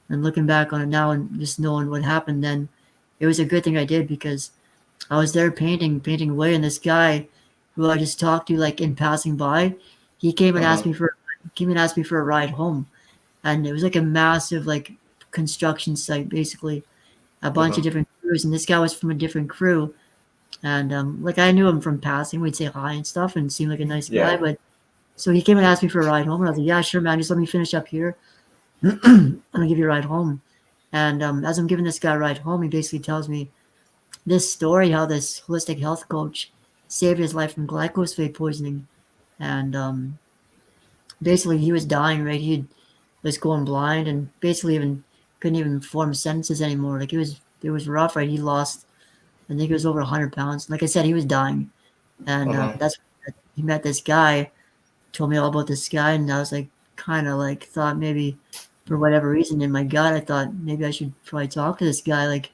And looking back on it now and just knowing what happened then, it was a good thing I did because I was there painting away, and this guy who I just talked to like in passing by, he Mm-hmm. came and asked me for a ride home, and it was like a massive like construction site basically, a bunch of Mm-hmm. different crews, and this guy was from a different crew, and like I knew him from passing, we'd say hi and stuff, and seemed like a nice guy, Yeah. but so he came and asked me for a ride home, and I was like, yeah, sure, man, just let me finish up here. I'm gonna give you a ride home. And as I'm giving this guy a ride home, he basically tells me this story how this holistic health coach saved his life from glyphosate poisoning. And basically, he was dying, right? He was going blind and basically even couldn't even form sentences anymore. Like it was rough, right? He lost, I think it was over 100 pounds. Like I said, he was dying. And Mm-hmm. that's he met this guy, told me all about this guy, and I was like, kind of like thought maybe for whatever reason in my gut, I thought maybe I should probably talk to this guy. Like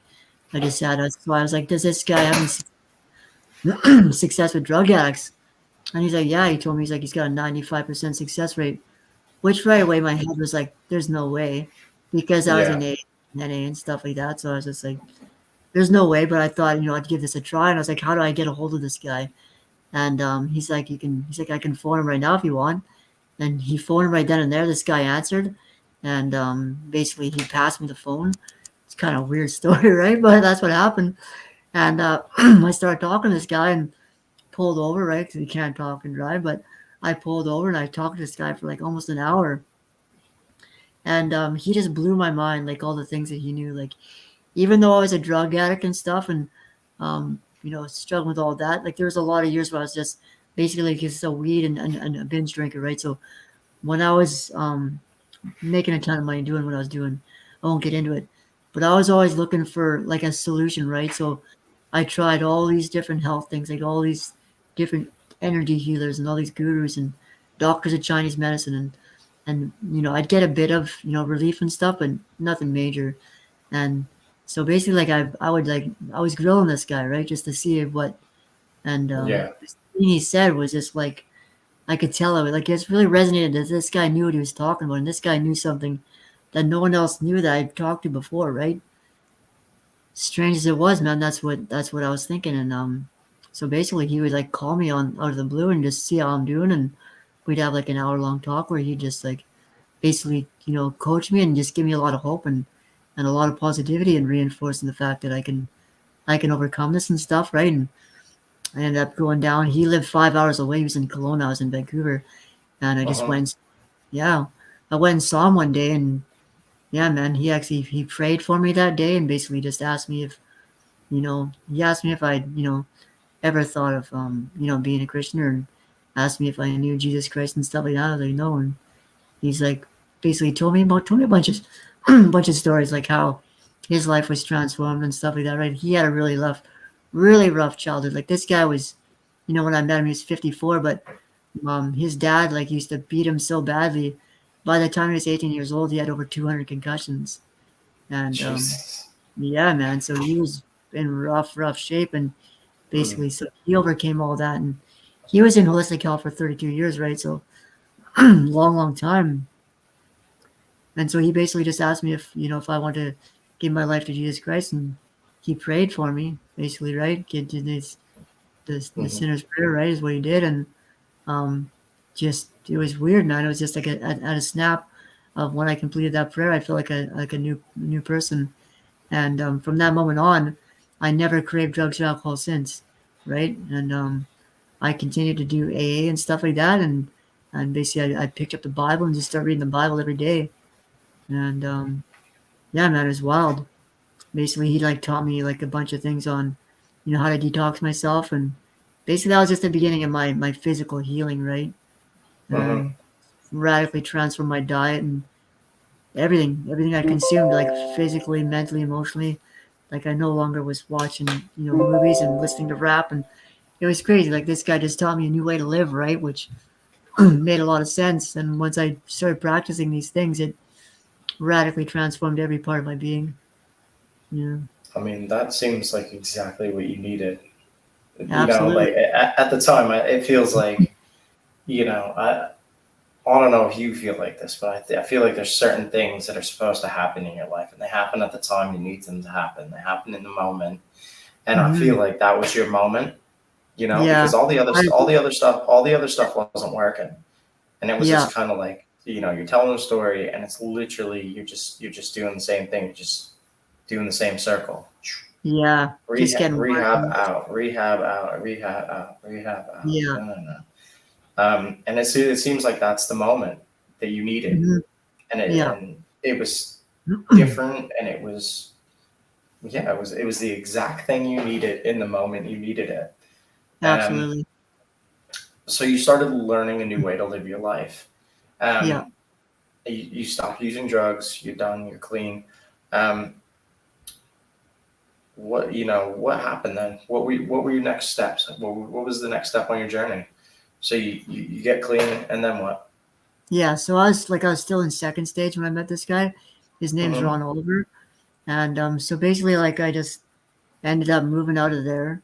I just had, so I was like, does this guy have any success with drug addicts? And he's like, yeah. He told me he's like he's got a 95% success rate, which right away my head was like, there's no way, because I was Yeah. in NA and stuff like that. So I was just like, there's no way. But I thought, I'd give this a try. And I was like, how do I get a hold of this guy? And he's like, he's like, I can phone him right now if you want. And he phoned right then and there. This guy answered, and basically he passed me the phone. It's kind of a weird story, right? But that's what happened. And I started talking to this guy and pulled over, right? Because he can't talk and drive. But I pulled over and I talked to this guy for like almost an hour. And he just blew my mind, like all the things that he knew. Like, even though I was a drug addict and stuff and, struggling with all that, like there was a lot of years where I was just basically just a weed and a binge drinker, right? So when I was making a ton of money doing what I was doing. I won't get into it, but I was always looking for like a solution, right? So I tried all these different health things, like all these different energy healers and all these gurus and doctors of Chinese medicine, and I'd get a bit of relief and stuff, but nothing major. And so basically, like I was grilling this guy, right, just to see what, and Yeah. the thing he said was just like I could tell it, like it's really resonated that this guy knew what he was talking about, and this guy knew something that no one else knew that I'd talked to before, right? Strange as it was, man, that's what I was thinking, and so basically he would like call me on out of the blue and just see how I'm doing, and we'd have like an hour long talk where he'd just like basically coach me and just give me a lot of hope and a lot of positivity and reinforcing the fact that I can overcome this and stuff, right? And I ended up going down. He lived 5 hours away. He was in Kelowna. I was in Vancouver, and I just Mm-hmm. went. Yeah, I went and saw him one day, and yeah, man, he prayed for me that day, and basically just asked me if he asked me if I'd ever thought of being a Christian, or asked me if I knew Jesus Christ and stuff like that. I was like, no, and he's like basically told me a bunch of bunch of stories like how his life was transformed and stuff like that. Right? He had a really rough childhood. Like this guy was, when I met him, he was 54, but his dad like used to beat him so badly. By the time he was 18 years old, he had over 200 concussions, and Jesus. yeah, man. So he was in rough shape, and Mm. basically, so he overcame all that, and he was in holistic health for 32 years, right? So long time. And so he basically just asked me if I want to give my life to Jesus Christ, and he prayed for me, basically, right? Did this the Mm-hmm. sinner's prayer, right? Is what he did, and um, just it was weird, man. It was just like at a snap of when I completed that prayer, I felt like a new person, and from that moment on, I never craved drugs or alcohol since, right? And I continued to do AA and stuff like that, and basically I picked up the Bible and just started reading the Bible every day, and yeah, man, it was wild. Basically, he like taught me like a bunch of things on, how to detox myself, and basically that was just the beginning of my physical healing, right? Mm-hmm. And radically transformed my diet and everything I consumed, like physically, mentally, emotionally. Like I no longer was watching, movies and listening to rap and it was crazy. Like this guy just taught me a new way to live, right? Which made a lot of sense. And once I started practicing these things, it radically transformed every part of my being. Yeah, I mean, that seems like exactly what you needed. absolutely. Like at the time, it feels like, I don't know if you feel like this, but I feel like there's certain things that are supposed to happen in your life, and they happen at the time you need them to happen. They happen in the moment, and I Hmm. feel like that was your moment, Yeah, because I agree. all the other stuff wasn't working, and it was Yeah, just kind of like, you're telling a story, and it's literally you're just doing the same thing, you're just doing the same circle. yeah. Just Rehab, getting worse rehab and worse. out, rehab out, rehab out, rehab out. Yeah. No, no, no. And it seems like that's the moment that you needed, Hmm. Yeah. and it was different, and it was, yeah, it was the exact thing you needed in the moment you needed it. Um, Absolutely. so you started learning a new way to live your life. Yeah. Um, you stopped using drugs. You're done. You're clean. Um, what happened then? What were your next steps? What was the next step on your journey? So you get clean, and then what? Yeah. So I was still in second stage when I met this guy. His name's Mm-hmm. Ron Oliver. And so basically like I just ended up moving out of there,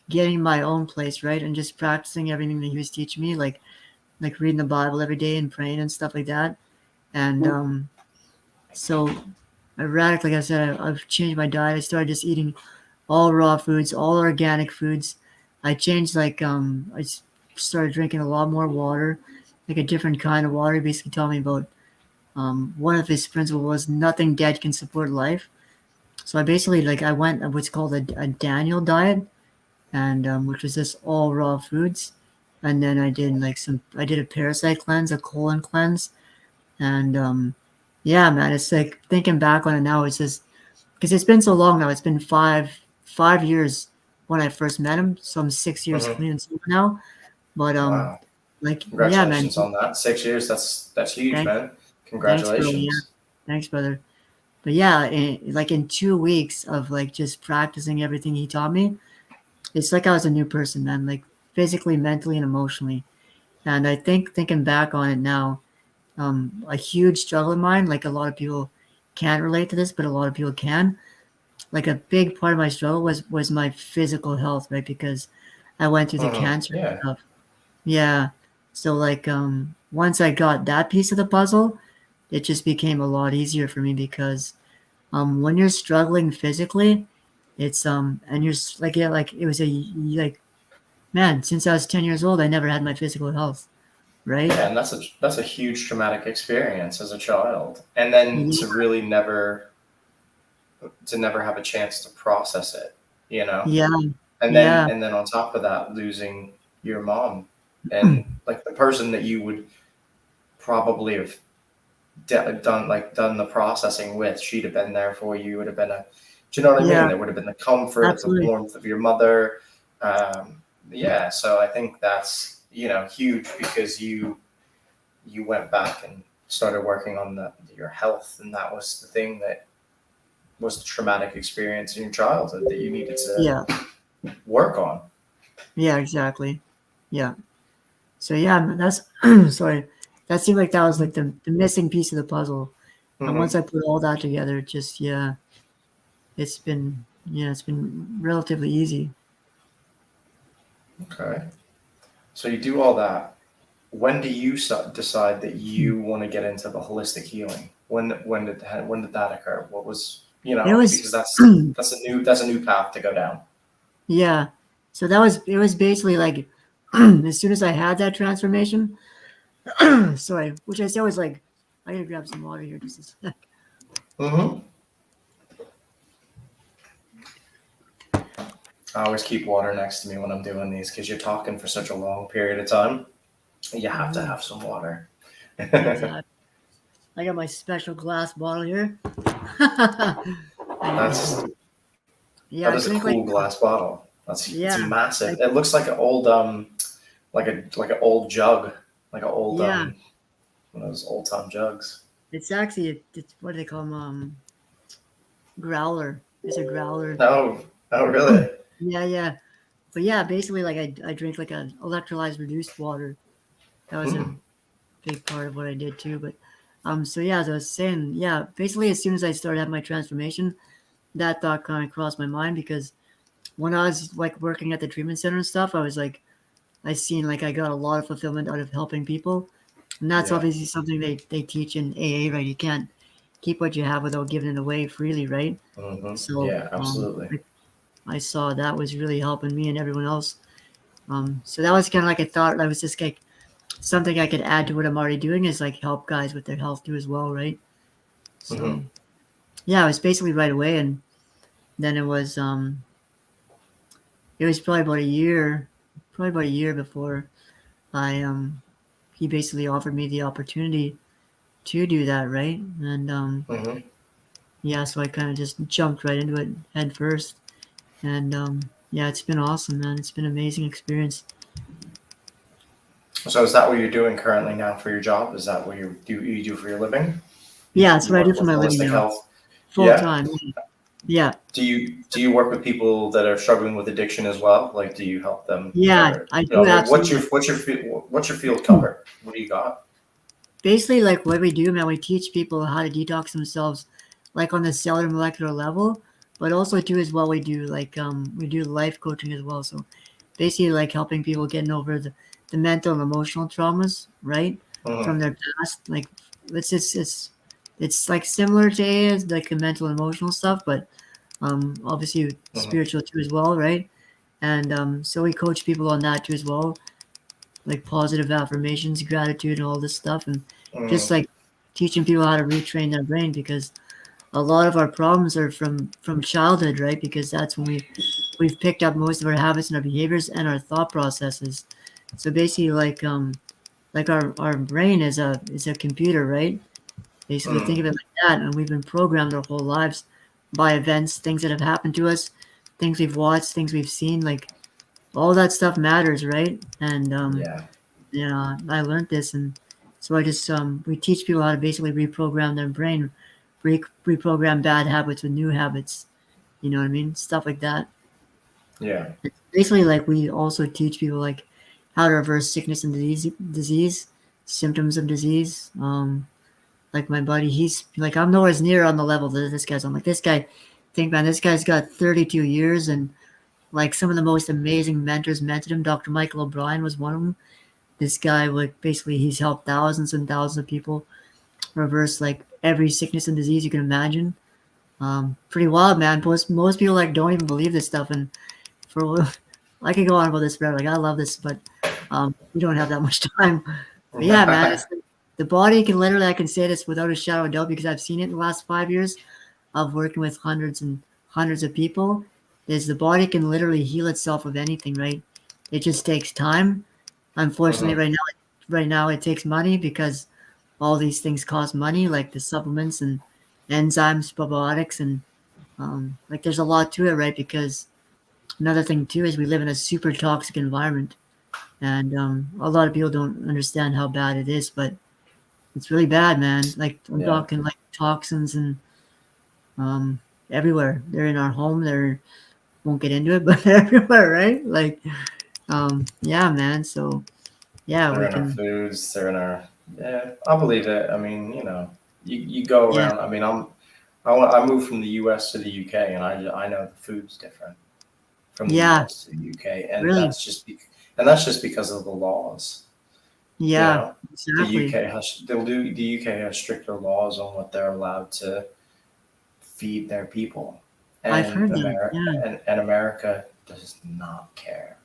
getting my own place, right? And just practicing everything that he was teaching me, like reading the Bible every day and praying and stuff like that. And so I radically, like I said, I've changed my diet. I started just eating all raw foods, all organic foods. I changed started drinking a lot more water, like a different kind of water. He basically taught me about one of his principles was nothing dead can support life. So I basically like I went what's called a Daniel diet, and which was just all raw foods. And then I did a parasite cleanse, a colon cleanse, and yeah, man, it's like thinking back on it now, it's just because it's been so long now. It's been five years when I first met him, so I'm 6 years Mm-hmm. clean and sober now. But Wow. like yeah, man, Congratulations on that. 6 years. That's huge, thanks, man. thanks, bro. Yeah, Congratulations. thanks, brother. But yeah, like in 2 weeks of like just practicing everything he taught me, it's like I was a new person, man, like physically, mentally, and emotionally. And I think thinking back on it now, a huge struggle of mine, like a lot of people can't relate to this, but a lot of people can. Like a big part of my struggle was my physical health, right? Because I went through the Mm-hmm. cancer and Yeah. stuff. Yeah. So like once I got that piece of the puzzle, it just became a lot easier for me because when you're struggling physically, it's and like yeah, like it was like man, since I was 10 years old, I never had my physical health, right? Yeah, and that's a huge traumatic experience as a child, and then Yeah, to never have a chance to process it, you know, yeah, and then yeah, and then on top of that, losing your mom, and like the person that you would probably have done the processing with, she'd have been there for you. Would have been do you know what I mean? yeah, There would have been the comfort, the absolutely. warmth of your mother. Um, yeah, so I think that's huge because you went back and started working on your health, and that was the thing that was the traumatic experience in your childhood that you needed to Yeah, work on. yeah, exactly. Yeah. So yeah, man, that's sorry. That seemed like that was like the missing piece of the puzzle. And Hmm. once I put all that together, it just yeah, it's been relatively easy. Okay, so you do all that. When do you decide that you want to get into the holistic healing? When did that occur? What was It was because that's a new path to go down. yeah. So it was basically like as soon as I had that transformation, sorry, which I say was like I gotta grab some water here just a sec. Hmm. I always keep water next to me when I'm doing these because you're talking for such a long period of time. You have to Mhm. have some water. Exactly. I got my special glass bottle here. And That's yeah, that I is a drink like cool glass bottle. It's yeah, massive. I It looks like an old like an old jug, like an old yeah. one of those old time jugs. It's actually it's what do they call them? Growler. It's a growler. No, oh really? Yeah, yeah. It's but yeah, basically like I drink like a electrolyzed reduced water. That was a Hmm. big part of what I did too. But so yeah, as I was saying, yeah, basically as soon as I started having my transformation, that thought kind of crossed my mind because when I was like working at the treatment center and stuff, I was like, I seen like I got a lot of fulfillment out of helping people, and that's Yeah. obviously something they teach in AA, right? You can't keep what you have without giving it away freely, right? So Yeah, absolutely. I saw that was really helping me and everyone else. So that was kind of like a thought. I was just like something I could add to what I'm already doing is like help guys with their health too as well, right? Hmm. So yeah, it was basically right away, and then it was probably about a year before I he basically offered me the opportunity to do that, right? And Hmm. yeah, so I kind of just jumped right into it head first, and yeah, it's been awesome, man. It's been an amazing experience. So is that what you're doing currently now for your job? Is that what you do for your living? Yeah, that's You what I do work for with my living holistic now, health? full Yeah. time. Yeah, Do you work with people that are struggling with addiction as well? Like, do you help them, yeah, or I do like absolutely. what's your field cover? What do you got? Basically, like what we do, man, we teach people how to detox themselves, like on the cellular molecular level, but also too as well we do like we do life coaching as well. So basically like helping people getting over the mental and emotional traumas, right? From Hmm. their past. Like it's like similar to AA as like the mental and emotional stuff, but obviously Hmm. spiritual too as well, right? And so we coach people on that too as well, like positive affirmations, gratitude, and all this stuff, and just Hmm. like teaching people how to retrain their brain because a lot of our problems are from childhood, right? Because that's when we've picked up most of our habits and our behaviors and our thought processes. So basically, like our brain is a computer, right? Basically, think Hmm. of it like that, and we've been programmed our whole lives by events, things that have happened to us, things we've watched, things we've seen, like all that stuff matters, right? And Yeah. yeah, I learned this, and so I just we teach people how to basically reprogram their brain, reprogram bad habits with new habits. You know what I mean? Stuff like that. Yeah. It's basically, like we also teach people like how to reverse sickness and disease, symptoms of disease. Like my buddy, he's like I'm nowhere near on the level that this guy's on. Like this guy, think man, this guy's got 32 years and like some of the most amazing mentors mentored him. Dr. Michael O'Brien was one of them. This guy, like basically, he's helped thousands and thousands of people reverse like every sickness and disease you can imagine. Pretty wild, man. Most people like don't even believe this stuff, and for I could go on about this forever. Like I love this, but we don't have that much time. But yeah, man, it's like, the body can literally. I can say this without a shadow of a doubt because I've seen it in the last 5 years of working with hundreds and hundreds of people. Is the body can literally heal itself of anything, right? It just takes time. Unfortunately, Hmm. right now it takes money because all these things cost money, like the supplements and enzymes, probiotics, and like there's a lot to it, right? Because another thing too is we live in a super toxic environment, and a lot of people don't understand how bad it is, but it's really bad, man. Like I'm Yeah. talking like toxins and um, everywhere. They're in our home. They're won't get into it, but they're everywhere, right? Like yeah, man. So yeah, They're we in our can. foods. They're in our. Yeah, I believe it. I mean, you go Yeah, around. I mean, I moved from the U.S. to the U.K. and I know the food's different from the yeah, U.S. to the U.K. and really. that's just because of the laws. You Yeah, know, exactly. the UK has stricter laws on what they're allowed to feed their people, I've and heard that. Yeah, America does not care.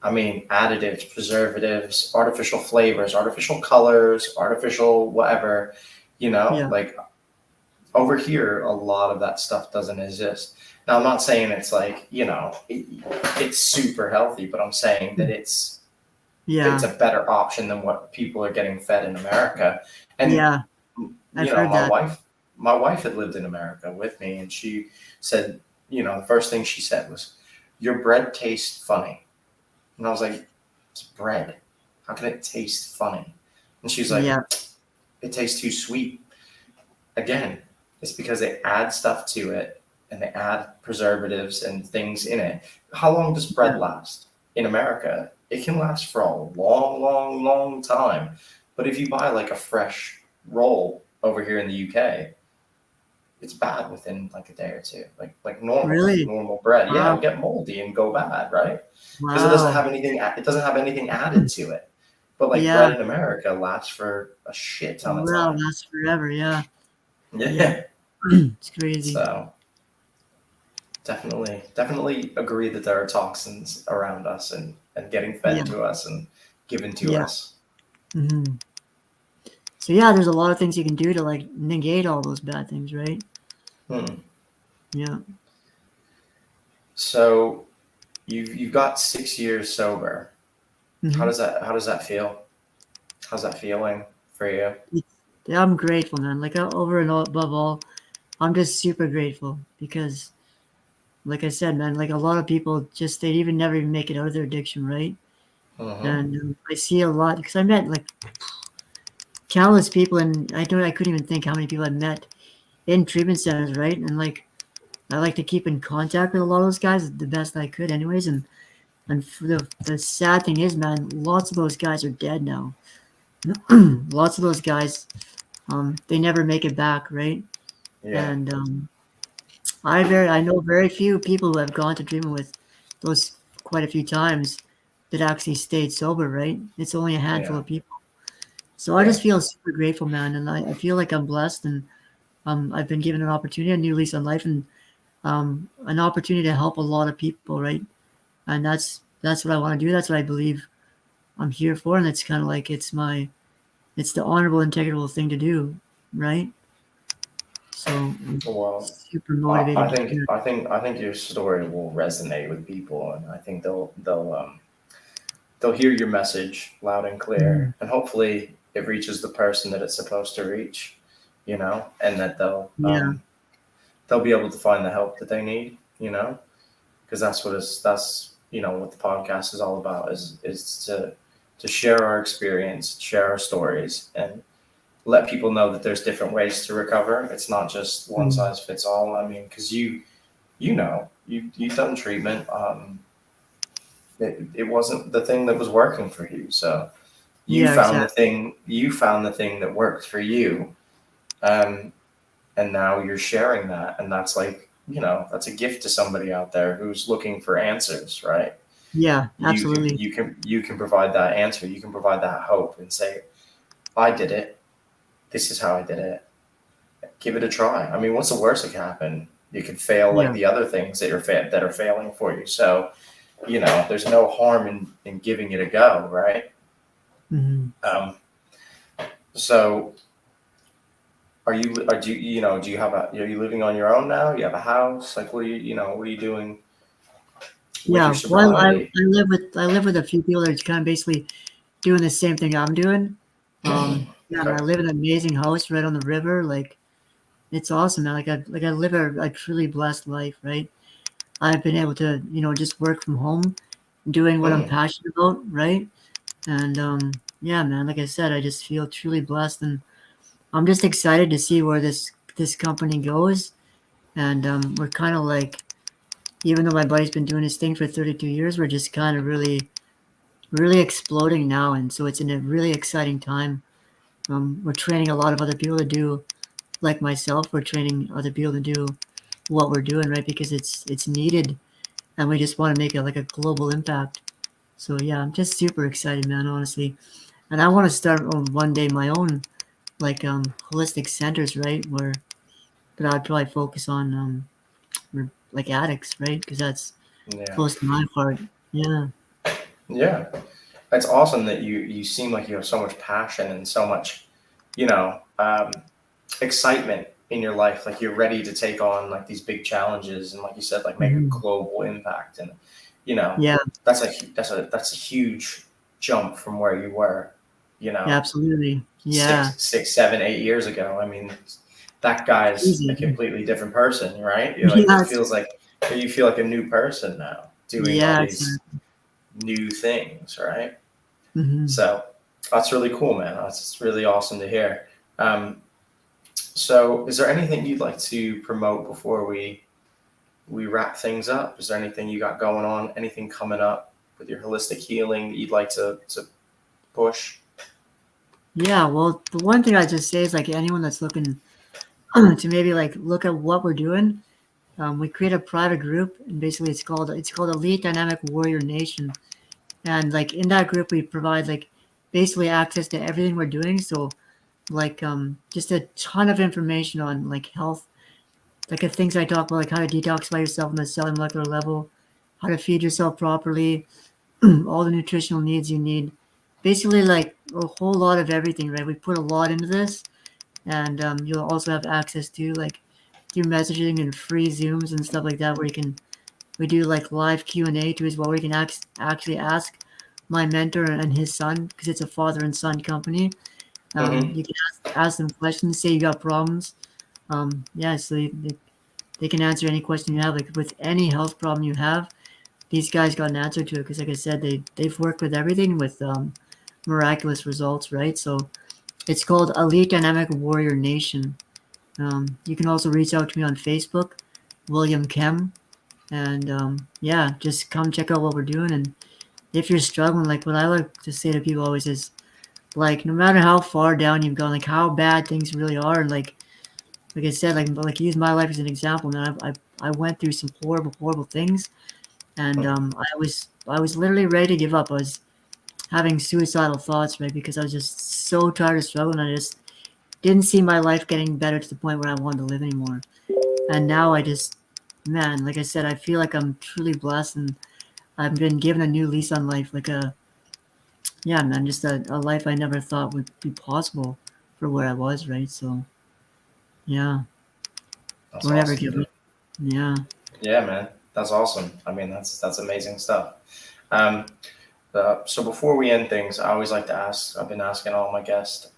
I mean, additives, preservatives, artificial flavors, artificial colors, artificial whatever. yeah, Like over here, a lot of that stuff doesn't exist. Now, I'm not saying it's like it's super healthy, but I'm saying that it's yeah, a better option than what people are getting fed in America. And yeah. I've heard my that. wife had lived in America with me, and she said, the first thing she said was, "Your bread tastes funny," and I was like, "It's bread. How can it taste funny?" And she's like, Yeah, "It tastes too sweet." Again, it's because they add stuff to it, and they add preservatives and things in it. How long does bread last in America? It can last for a long, long, long time. But if you buy like a fresh roll over here in the UK, it's bad within like a day or two. Like Really? normal bread. Yeah, Wow. it'll get moldy and go bad, right? Because it doesn't Wow. have anything. It doesn't have anything added to it. But like Yeah. bread in America lasts for a shit ton of Wow. time. Lasts forever. Yeah. Yeah. Yeah. It's crazy. So definitely agree that there are toxins around us and getting Yeah. fed to us and given to Yeah. us. hmm So yeah, there's a lot of things you can do to like negate all those bad things, right? Hmm. Yeah. So you've got 6 years sober. hmm How does that feel? How's that feeling for you? Yeah, I'm grateful, man. Like over and above all, I'm just super grateful because, like I said, man, like a lot of people just they even never even make it out of their addiction, right? Mm-hmm. And I see a lot because I met like countless people, and I couldn't even think how many people I met in treatment centers, right? And like I like to keep in contact with a lot of those guys the best I could, anyways. And the sad thing is, man, lots of those guys are dead now. Lots of those guys, they never make it back, right? Yeah. And I know very few people who have gone to treatment with those quite a few times that actually stayed sober, right? It's only a handful Yeah. of people. So I Yeah. just feel super grateful, man, and I feel like I'm blessed, and I've been given an opportunity, a new lease on life, and an opportunity to help a lot of people, right? And that's what I want to do. That's what I believe I'm here for, and it's kind of like it's the honorable, integral thing to do, right? So I'm Well, super motivated to do it. I think your story will resonate with people, and I think they'll hear your message loud and clear, Mhm. and hopefully it reaches the person that it's supposed to reach, you know, and that Yeah, they'll be able to find the help that they need, you know, because that's what the podcast is all about is to share our experience, share our stories, and let people know that there's different ways to recover. It's not just one Mhm. size fits all. I mean, because you've done treatment. It wasn't the thing that was working for you, so Yeah, exactly. you found the thing that worked for you, um, and now you're sharing that, and that's like that's a gift to somebody out there who's looking for answers, right? Yeah, you can absolutely. you can you can provide that answer, you can provide that hope and say, I did it, this is how I did it, give it a try. I mean, what's the worst that can happen? You could fail like Yeah. the other things that are failing for you. So there's no harm in giving it a go, right? Mhm. um, so do you have are you living on your own now? You have a house? Like, what are you doing with your Yeah. Well, sobriety? I live with a few people that are kind of basically doing the same thing I'm doing. Yeah, and Okay. I live in an amazing house right on the river. Like it's awesome, man. Like I live a truly blessed life, right? I've been able to, just work from home, doing what I'm Hmm. passionate about, right? And yeah, man, like I said, I just feel truly blessed, and I'm just excited to see where this company goes. And we're kind of like, even though my buddy's been doing his thing for 32 years, we're just kind of really exploding now, and so it's in a really exciting time. We're training a lot of other people to do like myself. We're training other people to do what we're doing, right? Because it's needed, and we just want to make it like a global impact. So yeah, I'm just super excited, man, honestly. And I want to start on one day my own like holistic centers, right? But I'd probably focus on like addicts, right? Because that's Yeah. close to my heart. Yeah. Yeah. It's awesome that you seem like you have so much passion and so much, you know, excitement in your life. Like you're ready to take on like these big challenges and, like you said, like make a hmm global impact. And you know, Yeah. that's a huge jump from where you were, you know, Absolutely. Yeah. 6, 7, 8 years ago. I mean, that guy's a Crazy. completely different person, right? You're like, Yes. you feel like a new person now doing all Yeah. these Exactly. new things, right? hmm So that's really cool, man. That's really awesome to hear. Um, so is there anything you'd like to promote before we we wrap things up. Is there anything you got going on? Anything coming up with your holistic healing that you'd like to push? Yeah, well, the one thing I just say is like anyone that's looking to maybe like look at what we're doing, we create a private group, and basically it's called Elite Dynamic Warrior Nation, and like in that group we provide like basically access to everything we're doing. So like just a ton of information on like health, like the things I talk about, like how to detoxify yourself on the cellular molecular level, how to feed yourself properly, all the nutritional needs you need. Basically, like a whole lot of everything, right? We put a lot into this, and you'll also have access to like through messaging and free Zooms and stuff like that, where we do like live Q&A too as well, where you can actually ask my mentor and his son, because it's a father and son company. Mm-hmm. You can ask them questions, say you got problems. Yeah, so they can answer any question you have, like with any health problem you have. These guys got an answer to it because, like I said, they've worked with everything with miraculous results, right? So it's called Elite Dynamic Warrior Nation. You can also reach out to me on Facebook, William Kem, and yeah, just come check out what we're doing. And if you're struggling, like what I like to say to people always is, like, no matter how far down you've gone, like how bad things really are, and like I said, like use my life as an example. Man, I went through some horrible things, and I was literally ready to give up. I was having suicidal thoughts, right? Because I was just so tired of struggling. I just didn't see my life getting better to the point where I wanted to live anymore. And now I just, man, like I said, I feel like I'm truly blessed, and I've been given a new lease on life. Like yeah, man, just a life I never thought would be possible for where I was, right? So yeah, That's don't ever awesome, give up. dude. Yeah. Yeah, man, that's awesome. I mean, that's amazing stuff. Um, so before we end things, I always like to ask. I've been asking all my guests,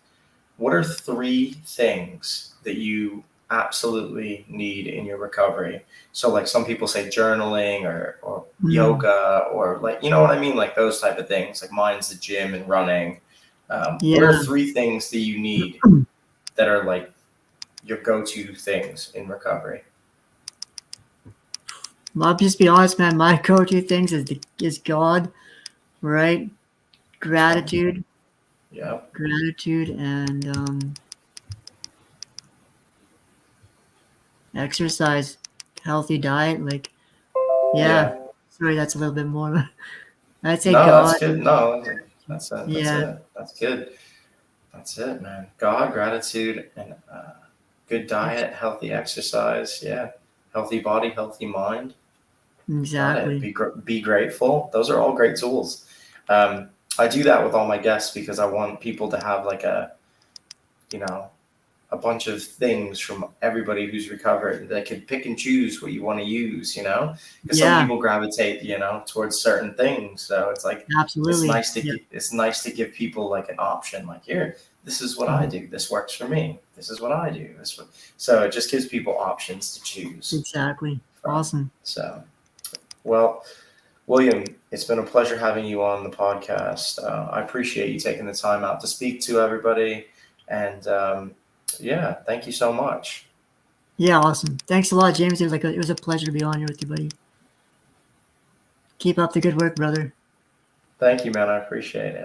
what are three things that you absolutely need in your recovery? So, like some people say journaling or Mm, yoga or like, you know what I mean? Like those type of things. Like mine's the gym and running. What are yeah. three things that you need that are like your go-to things in recovery? I'll just be honest, man. My go-to things is God, right? Okay. Gratitude, Yeah. gratitude, and exercise, healthy diet. Like, yeah. Yeah. Sorry, that's a little bit more. I'd say No, that's God. good. No, that's it. That's Yeah, it. That's good. That's it, man. God, gratitude, and good diet, healthy exercise. Yeah, healthy body, healthy mind. Got it. exactly. Be grateful. Those are all great tools. Um, I do that with all my guests because I want people to have like you know, a bunch of things from everybody who's recovered. They can pick and choose what you want to use, because some Yeah, people gravitate, towards certain things. So it's like absolutely. Yeah. it's nice to give people like an option. Like here, this is what I Mhm. do. This works for me. This is what I do. So it just gives people options to choose Exactly. from. Awesome. So well, William, it's been a pleasure having you on the podcast. I appreciate you taking the time out to speak to everybody, and yeah, thank you so much. Yeah, awesome. Thanks a lot, James. It was a pleasure to be on here with you, buddy. Keep up the good work, brother. Thank you, man. I appreciate it.